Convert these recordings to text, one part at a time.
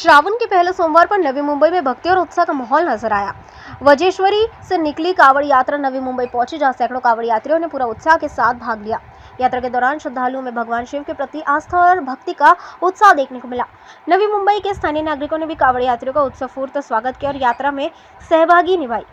श्रावण के पहले सोमवार पर नवी मुंबई में भक्ति और उत्साह का माहौल नजर आया। वजेश्वरी से निकली कांवड़ यात्रा नवी मुंबई पहुंची, जहां सैकड़ों कांवड़ यात्रियों ने पूरा उत्साह के साथ भाग लिया। यात्रा के दौरान श्रद्धालुओं में भगवान शिव के प्रति आस्था और भक्ति का उत्साह देखने को मिला। नवी मुंबई के स्थानीय नागरिकों ने भी कांवड़ यात्रियों का उत्साहपूर्ण स्वागत किया और यात्रा में सहभागी निभाई।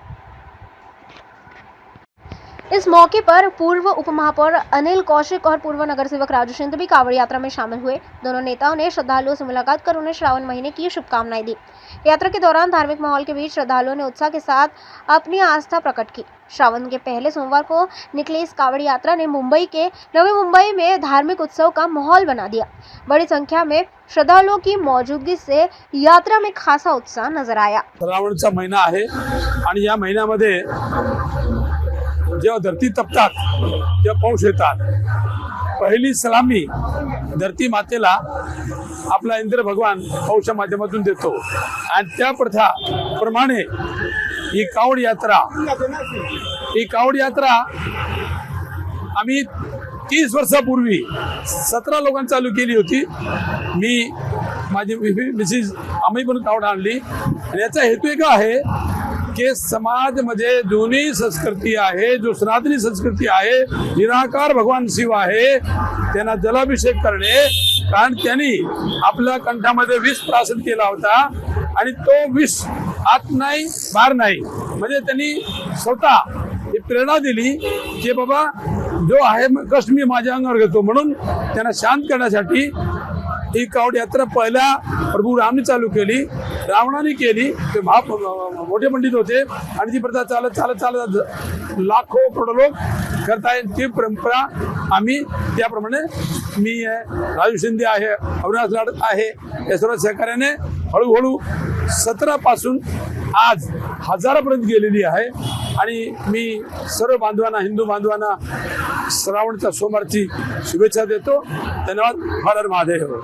इस मौके पर पूर्व उप महापौर अनिल कौशिक और पूर्व नगर सेवक राजू सिंह भी कांवड़ यात्रा में शामिल हुए। दोनों नेताओं ने श्रद्धालुओं से मुलाकात कर उन्हें श्रावण महीने की शुभकामनाएं दी। यात्रा के दौरान धार्मिक माहौल के बीच श्रद्धालुओं ने उत्साह के साथ अपनी आस्था प्रकट की। श्रावण के पहले सोमवार को निकली इस कांवड़ यात्रा ने नवी मुंबई में धार्मिक उत्सव का माहौल बना दिया। बड़ी संख्या में श्रद्धालुओं की मौजूदगी से यात्रा में खासा उत्साह नजर आया। श्रावणचा महिना आहे आणि या महिन्यामध्ये जेव्हा धरती तपतात तेव्हा पाऊस येतात। पहिली सलामी धरती मातेला आपला इंद्र भगवान पाऊसच्या माध्यमातून देतो आणि त्या प्रथा प्रमाणे ही कावड यात्रा आम्ही 30 वर्षापूर्वी 17 लोकांनी चालू केली होती। मी माझी मिसेस आम्ही पण कावड आणली आणि याचा हेतू एक आहे के समाज मध्ये दोन्ही संस्कृती आहे, जो सनातनी संस्कृती आहे, निराकार भगवान शिव आहे, त्यांना जलाभिषेक करणे। कारण त्यांनी आपल्या कंठामध्ये विष प्राशन केला होता आणि तो विष आत नाही बाहेर नाही, म्हणजे त्यांनी स्वतः ही प्रेरणा दिली की बाबा जो आहे कष्ट मी माझ्या अंगावर घेतो, म्हणून त्यांना शांत करण्यासाठी ही कावड यात्रा पहिल्या प्रभू रामने चालू केली, रावणाने केली। ते मोठे पंडित होते आणि ती प्रथा चालत लाखो करोडो लोक करतायत। ती परंपरा आम्ही त्याप्रमाणे मी राजू शिंदे आहे, अविनाश लाड आहे, या सर्व सहकार्याने हळूहळू 17 पासून आज हजारापर्यंत गेलेली आहे। आणि मी सर्व बांधवांना, हिंदू बांधवांना श्रावणच्या सोमवारची शुभेच्छा देतो। धन्यवाद। हर हर महादेव।